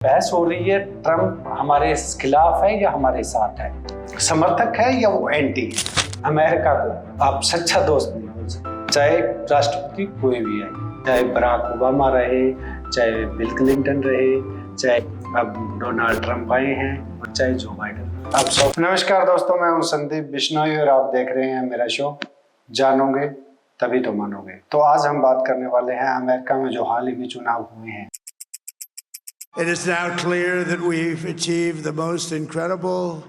बहस हो रही है ट्रम्प हमारे खिलाफ है या हमारे साथ है, समर्थक है या वो एंटी है। अमेरिका को आप सच्चा दोस्त नहीं बोल सकते, चाहे राष्ट्रपति कोई भी आए, चाहे बराक ओबामा रहे, चाहे बिल क्लिंटन रहे, चाहे अब डोनाल्ड ट्रम्प आए हैं और चाहे जो बाइडेन। आप सब नमस्कार दोस्तों, मैं हूं संदीप बिश्नोई और आप देख रहे हैं मेरा शो जानोगे तभी तो मानोगे। तो आज हम बात करने वाले हैं अमेरिका में जो हाल ही में चुनाव हुए हैं। It is now clear that we've achieved the most incredible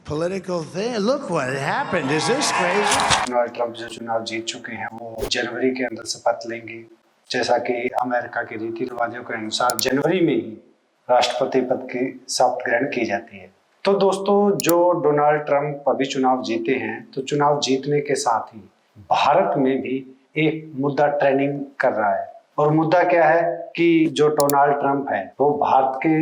political thing. Look what happened. Is this crazy? Donald Trump जो चुनाव जीत चुके हैं वो जनवरी के अंदर शपथ लेंगे, जैसा कि अमेरिका के रीति रिवाजों के अनुसार जनवरी में ही राष्ट्रपति पद की शपथ ग्रहण की जाती है। तो दोस्तों, जो डोनाल्ड ट्रम्प अभी चुनाव जीते हैं, तो चुनाव जीतने के साथ ही भारत में भी एक मुद्दा ट्रेंडिंग कर रहा है। और मुद्दा क्या है कि जो डोनाल्ड ट्रम्प है वो भारत के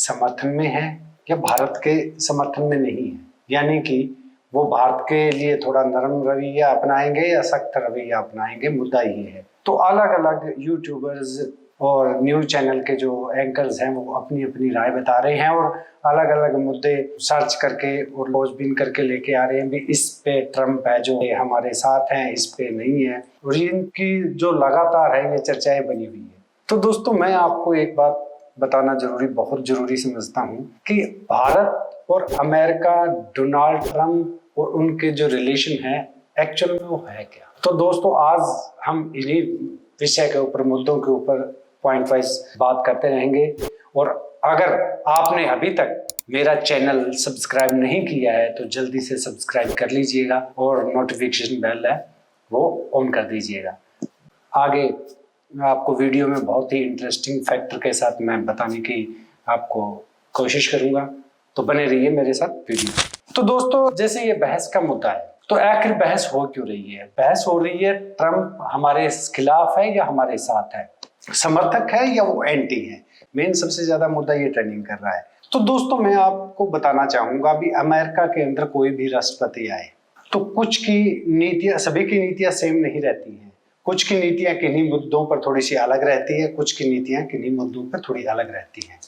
समर्थन में है या भारत के समर्थन में नहीं है, यानी कि वो भारत के लिए थोड़ा नरम रवैया अपनाएंगे या सख्त रवैया अपनाएंगे, मुद्दा ये है। तो अलग अलग यूट्यूबर्स और न्यूज चैनल के जो एंकर्स हैं वो अपनी अपनी राय बता रहे हैं और अलग अलग मुद्दे सर्च करके और खोजबीन करके लेके आ रहे हैं भी इस पे ट्रम्प है जो हमारे साथ हैं, इस पे नहीं है, और इनकी जो लगातार है ये चर्चाएं बनी हुई है। तो दोस्तों, मैं आपको एक बात बताना बहुत जरूरी समझता हूँ कि भारत और अमेरिका, डोनाल्ड ट्रम्प और उनके जो रिलेशन है एक्चुअल में वो है क्या। तो दोस्तों, आज हम इन्हीं विषय के ऊपर, मुद्दों के ऊपर पॉइंट वाइज बात करते रहेंगे। और अगर आपने अभी तक मेरा चैनल सब्सक्राइब नहीं किया है तो जल्दी से सब्सक्राइब कर लीजिएगा और नोटिफिकेशन बेल है वो ऑन कर दीजिएगा। आगे आपको वीडियो में बहुत ही इंटरेस्टिंग फैक्टर के साथ मैं बताने की आपको कोशिश करूंगा, तो बने रहिए मेरे साथ वीडियो। तो दोस्तों, जैसे ये बहस का मुद्दा है, तो आखिर बहस हो क्यों रही है? बहस हो रही है ट्रम्प हमारे खिलाफ है या हमारे साथ है, समर्थक है या वो एंटी है। मेन सबसे ज्यादा मुद्दा ये ट्रेंडिंग कर रहा है। तो दोस्तों, मैं आपको बताना चाहूंगा अभी अमेरिका के अंदर कोई भी राष्ट्रपति आए तो कुछ की नीतियां, सभी की नीतियां सेम नहीं रहती हैं। कुछ की नीतियां किन्हीं मुद्दों पर थोड़ी सी अलग रहती है, कुछ की नीतियां किन्हीं मुद्दों पर थोड़ी अलग रहती हैं।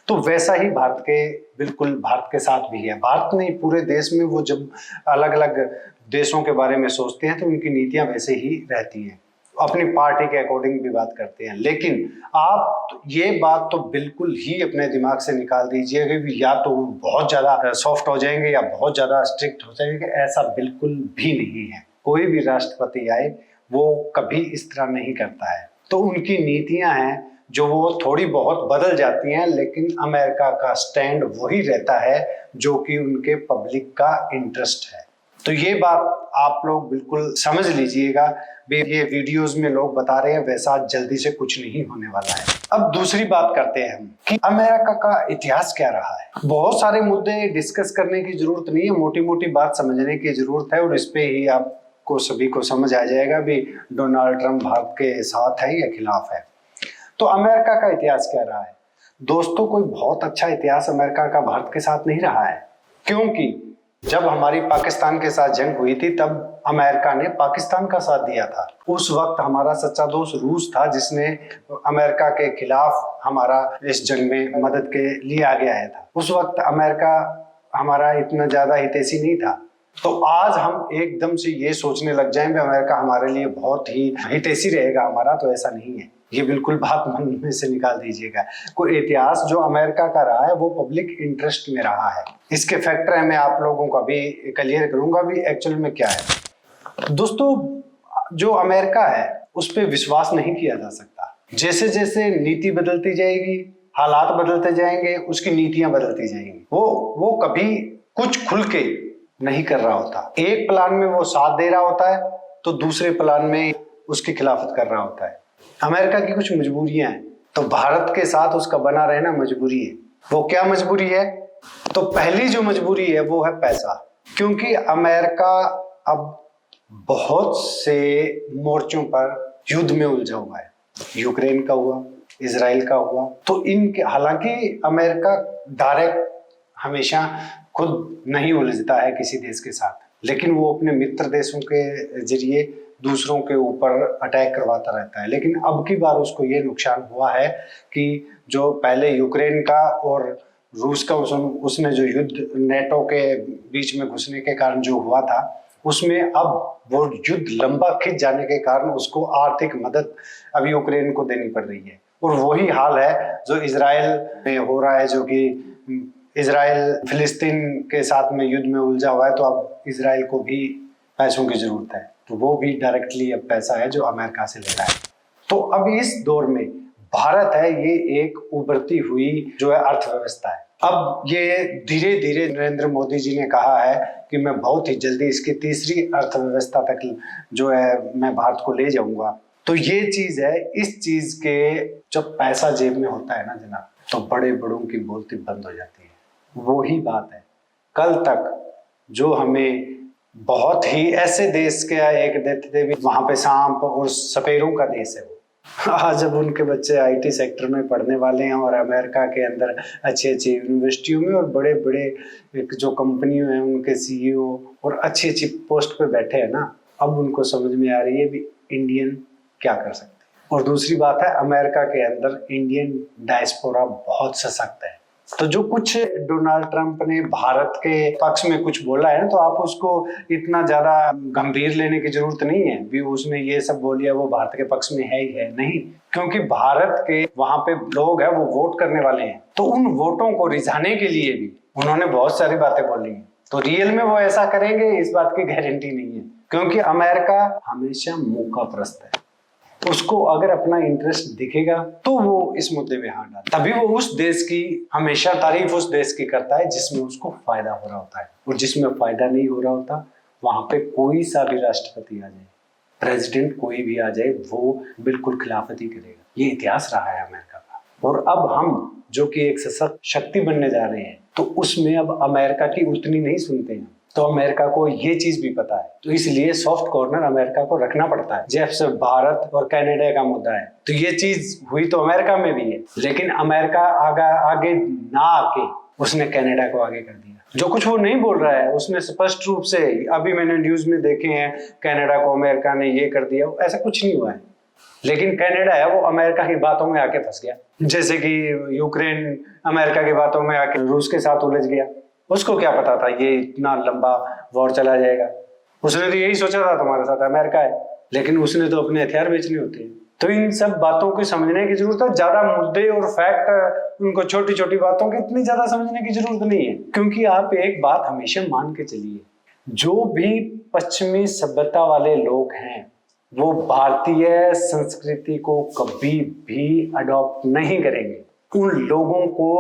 तो वैसा ही बिल्कुल भारत के साथ भी है। भारत नहीं, पूरे देश में वो जब अलग अलग देशों के बारे में सोचते हैं तो उनकी नीतियां वैसे ही रहती हैं, अपनी पार्टी के अकॉर्डिंग भी बात करते हैं। लेकिन आप ये बात तो बिल्कुल ही अपने दिमाग से निकाल दीजिए कि या तो बहुत ज्यादा सॉफ्ट हो जाएंगे या बहुत ज्यादा स्ट्रिक्ट हो जाएंगे, ऐसा बिल्कुल भी नहीं है। कोई भी राष्ट्रपति आए वो कभी इस तरह नहीं करता है। तो उनकी नीतियां हैं जो वो थोड़ी बहुत बदल जाती हैं, लेकिन अमेरिका का स्टैंड वही रहता है जो कि उनके पब्लिक का इंटरेस्ट है। तो ये बात आप लोग बिल्कुल समझ लीजिएगा। ये वीडियोस में लोग बता रहे हैं वैसा जल्दी से कुछ नहीं होने वाला है। अब दूसरी बात करते हैं हम कि अमेरिका का इतिहास क्या रहा है। बहुत सारे मुद्दे डिस्कस करने की जरूरत नहीं है, मोटी मोटी बात समझने की जरूरत है और इस पे ही आपको सभी को समझ आ जाएगा भी डोनाल्ड ट्रम्प भारत के साथ है या खिलाफ है। तो अमेरिका का इतिहास क्या रहा है दोस्तों? कोई बहुत अच्छा इतिहास अमेरिका का भारत के साथ नहीं रहा है, क्योंकि जब हमारी पाकिस्तान के साथ जंग हुई थी तब अमेरिका ने पाकिस्तान का साथ दिया था। उस वक्त हमारा सच्चा दोस्त रूस था जिसने अमेरिका के खिलाफ हमारा इस जंग में मदद के लिए आगे आया था। उस वक्त अमेरिका हमारा इतना ज्यादा हितैषी नहीं था। तो आज हम एकदम से ये सोचने लग जाएंगे अमेरिका हमारे लिए बहुत ही हितैषी रहेगा हमारा, तो ऐसा नहीं है। ये बिल्कुल बात मन में से निकाल दीजिएगा। कोई इतिहास जो अमेरिका का रहा है वो पब्लिक इंटरेस्ट में रहा है। इसके फैक्टर मैं आप लोगों को भी क्लियर करूंगा भी एक्चुअल में क्या है। दोस्तों, जो अमेरिका है उस पर विश्वास नहीं किया जा सकता। जैसे जैसे नीति बदलती जाएगी, हालात बदलते जाएंगे, उसकी नीतियां बदलती जाएंगी। वो कभी कुछ खुल के नहीं कर रहा होता। एक प्लान में वो साथ दे रहा होता है तो दूसरे प्लान में उसकी खिलाफत कर रहा होता है। अमेरिका की कुछ मजबूरियां हैं, तो भारत के साथ उसका बना रहना मजबूरी है। वो क्या मजबूरी है? तो पहली जो मजबूरी है वो है पैसा, क्योंकि अमेरिका अब बहुत से मोर्चों पर युद्ध में उलझा हुआ है। यूक्रेन का हुआ, इजराइल का हुआ। तो इनके, हालांकि अमेरिका डायरेक्ट हमेशा खुद नहीं उलझता है किसी देश के साथ, लेकिन वो अपने मित्र देशों के जरिए दूसरों के ऊपर अटैक करवाता रहता है। लेकिन अब की बार उसको ये नुकसान हुआ है कि जो पहले यूक्रेन का और रूस का उसने जो युद्ध नेटो के बीच में घुसने के कारण जो हुआ था, उसमें अब वो युद्ध लंबा खिंच जाने के कारण उसको आर्थिक मदद अब यूक्रेन को देनी पड़ रही है। और वही हाल है जो इजराइल में हो रहा है, जो कि इजराइल फिलिस्तीन के साथ में युद्ध में उलझा हुआ है, तो अब इजराइल को भी पैसों की जरूरत है, तो वो भी डायरेक्टली अब पैसा है जो अमेरिका से ले रहा है। तो अब इस दौर में भारत है, ये एक उभरती हुई जो है अर्थव्यवस्था है। अब ये धीरे धीरे नरेंद्र मोदी जी ने कहा है कि मैं बहुत ही जल्दी इसकी तीसरी अर्थव्यवस्था तक जो है मैं भारत को ले जाऊंगा। तो ये चीज है, इस चीज के जब पैसा जेब में होता है ना जनाब, तो बड़े बड़ों की बोलती बंद हो जाती है। वही बात है, कल तक जो हमें बहुत ही ऐसे देश के एक देते थे, वहां पे सांप और सपेरों का देश है वो, आज जब उनके बच्चे आईटी सेक्टर में पढ़ने वाले हैं और अमेरिका के अंदर अच्छी अच्छी यूनिवर्सिटियों में और बड़े बड़े जो कंपनियों हैं उनके सीईओ और अच्छी अच्छी पोस्ट पे बैठे हैं ना, अब उनको समझ में आ रही है भी इंडियन क्या कर सकते हैं। और दूसरी बात है, अमेरिका के अंदर इंडियन डायस्पोरा बहुत सशक्त है। तो जो कुछ डोनाल्ड ट्रंप ने भारत के पक्ष में कुछ बोला है ना, तो आप उसको इतना ज्यादा गंभीर लेने की जरूरत नहीं है भी उसने ये सब बोल दिया वो भारत के पक्ष में है ही है, नहीं। क्योंकि भारत के वहां पे लोग हैं वो वोट करने वाले हैं, तो उन वोटों को रिझाने के लिए भी उन्होंने बहुत सारी बातें बोली हैं। तो रियल में वो ऐसा करेंगे इस बात की गारंटी नहीं है, क्योंकि अमेरिका हमेशा मौकापरस्त है। उसको अगर अपना इंटरेस्ट दिखेगा तो वो इस मुद्दे में हाथ डालता, तभी वो उस देश की हमेशा तारीफ उस देश की करता है जिसमें उसको फायदा हो रहा होता है। और जिसमें फायदा नहीं हो रहा होता, वहां पे कोई सा भी राष्ट्रपति आ जाए, प्रेसिडेंट कोई भी आ जाए, वो बिल्कुल खिलाफत ही करेगा। ये इतिहास रहा है अमेरिका का। और अब हम जो कि एक सशक्त शक्ति बनने जा रहे हैं, तो उसमें अब अमेरिका की उतनी नहीं सुनते हैं। तो अमेरिका को ये चीज भी पता है, तो इसलिए सॉफ्ट कॉर्नर अमेरिका को रखना पड़ता है। जैसे भारत और कनाडा का मुद्दा है, तो ये चीज हुई तो अमेरिका में भी है, लेकिन अमेरिका आगे ना आके उसने कनाडा को आगे कर दिया। जो कुछ वो नहीं बोल रहा है उसने स्पष्ट रूप से, अभी मैंने न्यूज में देखे हैं, कनाडा को अमेरिका ने ये कर दिया, ऐसा कुछ नहीं हुआ है। लेकिन कनाडा है वो अमेरिका की बातों में आके फंस गया, जैसे कि यूक्रेन अमेरिका की बातों में आके रूस के साथ उलझ गया। उसको क्या पता था ये इतना लंबा वॉर चला जाएगा, उसने तो यही सोचा था तुम्हारे साथ अमेरिका है, लेकिन उसने तो अपने हथियार बेचने होते हैं। तो इन सब बातों को समझने की जरूरत है, ज्यादा मुद्दे और फैक्ट उनको छोटी छोटी बातों की इतनी ज्यादा समझने की जरूरत नहीं है। क्योंकि आप एक बात हमेशा मान के चलिए, जो भी पश्चिमी सभ्यता वाले लोग हैं वो भारतीय संस्कृति को कभी भी अडॉप्ट नहीं करेंगे। उन लोगों को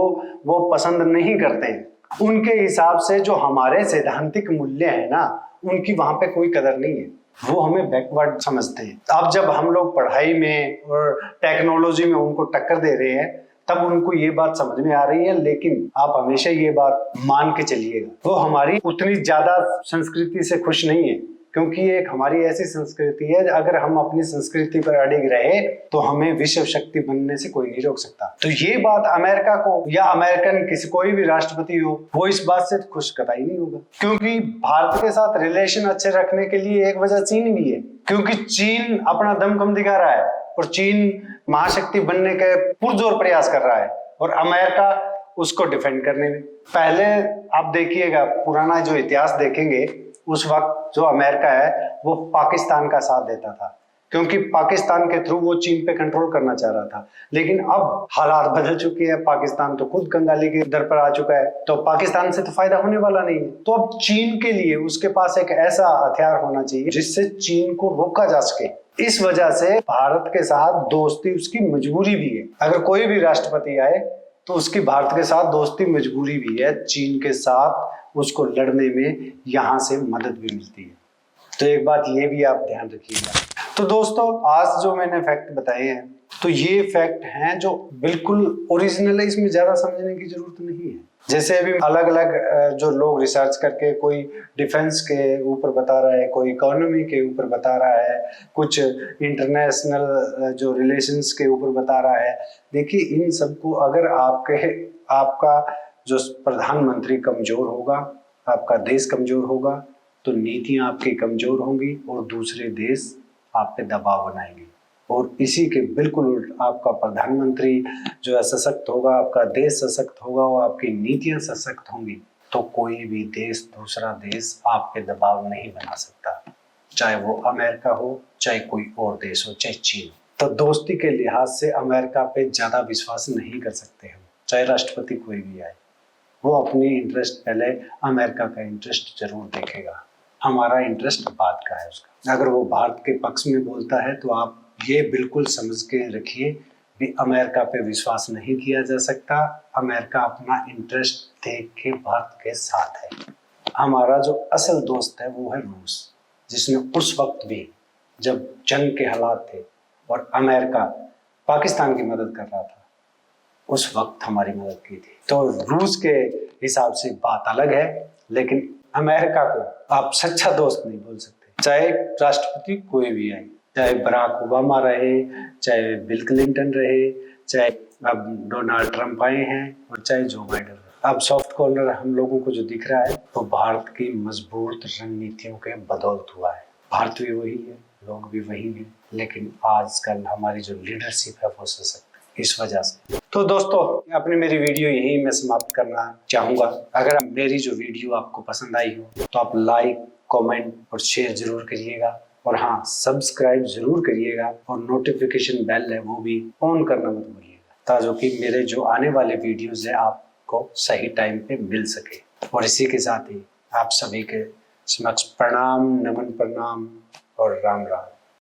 वो पसंद नहीं करते हैं। उनके हिसाब से जो हमारे सैद्धांतिक मूल्य है ना, उनकी वहां पे कोई कदर नहीं है, वो हमें बैकवर्ड समझते हैं। अब जब हम लोग पढ़ाई में और टेक्नोलॉजी में उनको टक्कर दे रहे हैं, तब उनको ये बात समझ में आ रही है। लेकिन आप हमेशा ये बात मान के चलिएगा, वो हमारी उतनी ज्यादा संस्कृति से खुश नहीं है, क्योंकि एक हमारी ऐसी संस्कृति है, अगर हम अपनी संस्कृति पर अड़िग रहे तो हमें विश्व शक्ति बनने से कोई नहीं रोक सकता। तो ये बात अमेरिका को या अमेरिकन किसी कोई भी राष्ट्रपति हो, वो इस बात से खुश कतई नहीं होगा। क्योंकि भारत के साथ रिलेशन अच्छे रखने के लिए एक वजह चीन भी है, क्योंकि चीन अपना दमखम दिखा रहा है और चीन महाशक्ति बनने के पुरजोर प्रयास कर रहा है, और अमेरिका उसको डिफेंड करने में। पहले आप देखिएगा, पुराना जो इतिहास देखेंगे, उस वक्त जो अमेरिका है वो पाकिस्तान का साथ देता था, क्योंकि पाकिस्तान के थ्रू वो चीन पे कंट्रोल करना चाह रहा था। लेकिन अब हालात बदल चुके हैं, पाकिस्तान तो खुद कंगाली के दर पर आ चुका है, तो पाकिस्तान से तो फायदा होने वाला नहीं है। तो अब चीन के लिए उसके पास एक ऐसा हथियार होना चाहिए जिससे चीन को रोका जा सके। इस वजह से भारत के साथ दोस्ती उसकी मजबूरी भी है। अगर कोई भी राष्ट्रपति आए तो उसकी भारत के साथ दोस्ती मजबूरी भी है, चीन के साथ उसको लड़ने में यहाँ से मदद भी मिलती है। तो एक बात ये भी आप ध्यान रखिएगा। तो दोस्तों, आज जो मैंने फैक्ट बताए हैं, तो ये फैक्ट हैं जो बिल्कुल ओरिजिनल है, इसमें ज्यादा समझने की जरूरत नहीं है। जैसे अभी अलग अलग जो लोग रिसर्च करके, कोई डिफेंस के ऊपर बता रहा है, कोई इकोनॉमी के ऊपर बता रहा है, कुछ इंटरनेशनल जो रिलेशंस के ऊपर बता रहा है। देखिए, इन सबको अगर आपका जो प्रधानमंत्री कमजोर होगा, आपका देश कमजोर होगा, तो नीतियां आपकी कमजोर होंगी और दूसरे देश आप पे दबाव बनाएंगे। और इसी के बिल्कुल उल्ट आपका प्रधानमंत्री जो है सशक्त होगा, आपका देश सशक्त होगा और आपकी नीतियां सशक्त होंगी, तो कोई भी देश, दूसरा देश आप पे दबाव नहीं बना सकता, चाहे वो अमेरिका हो, चाहे कोई और देश हो, चाहे चीन। तो दोस्ती के लिहाज से अमेरिका पे ज्यादा विश्वास नहीं कर सकते हम, चाहे राष्ट्रपति कोई भी आए। वो अपनी इंटरेस्ट पहले अमेरिका का इंटरेस्ट जरूर देखेगा, हमारा इंटरेस्ट बात का है उसका। अगर वो भारत के पक्ष में बोलता है तो आप ये बिल्कुल समझ के रखिए भी अमेरिका पे विश्वास नहीं किया जा सकता। अमेरिका अपना इंटरेस्ट देख के भारत के साथ है। हमारा जो असल दोस्त है वो है रूस, जिसने उस वक्त भी जब जंग के हालात थे और अमेरिका पाकिस्तान की मदद कर रहा था, उस वक्त हमारी मदद की थी। तो रूस के हिसाब से बात अलग है, लेकिन अमेरिका को आप सच्चा दोस्त नहीं बोल सकते, चाहे राष्ट्रपति कोई भी आए, चाहे बराक ओबामा रहे, चाहे बिल क्लिंटन रहे, चाहे अब डोनाल्ड ट्रंप आए हैं और चाहे जो बाइडेन रहे। अब सॉफ्ट कॉर्नर हम लोगों को जो दिख रहा है तो भारत की मजबूत रणनीतियों के बदौलत हुआ है। भारत भी वही है, लोग भी वही हैं, लेकिन आजकल हमारी जो लीडरशिप है वो सशक्त है, इस वजह से। तो दोस्तों, अपनी मेरी वीडियो यही मैं समाप्त करना चाहूँगा। अगर मेरी जो वीडियो आपको पसंद आई हो तो आप लाइक, कमेंट और शेयर जरूर करिएगा, और हाँ, सब्सक्राइब जरूर करिएगा, और नोटिफिकेशन बेल है वो भी ऑन करना मत भूलिएगा, ताकि मेरे जो आने वाले वीडियोस है आपको सही टाइम पे मिल सके। और इसी के साथ ही आप सभी के समक्ष प्रणाम, नमन, प्रणाम और राम राम।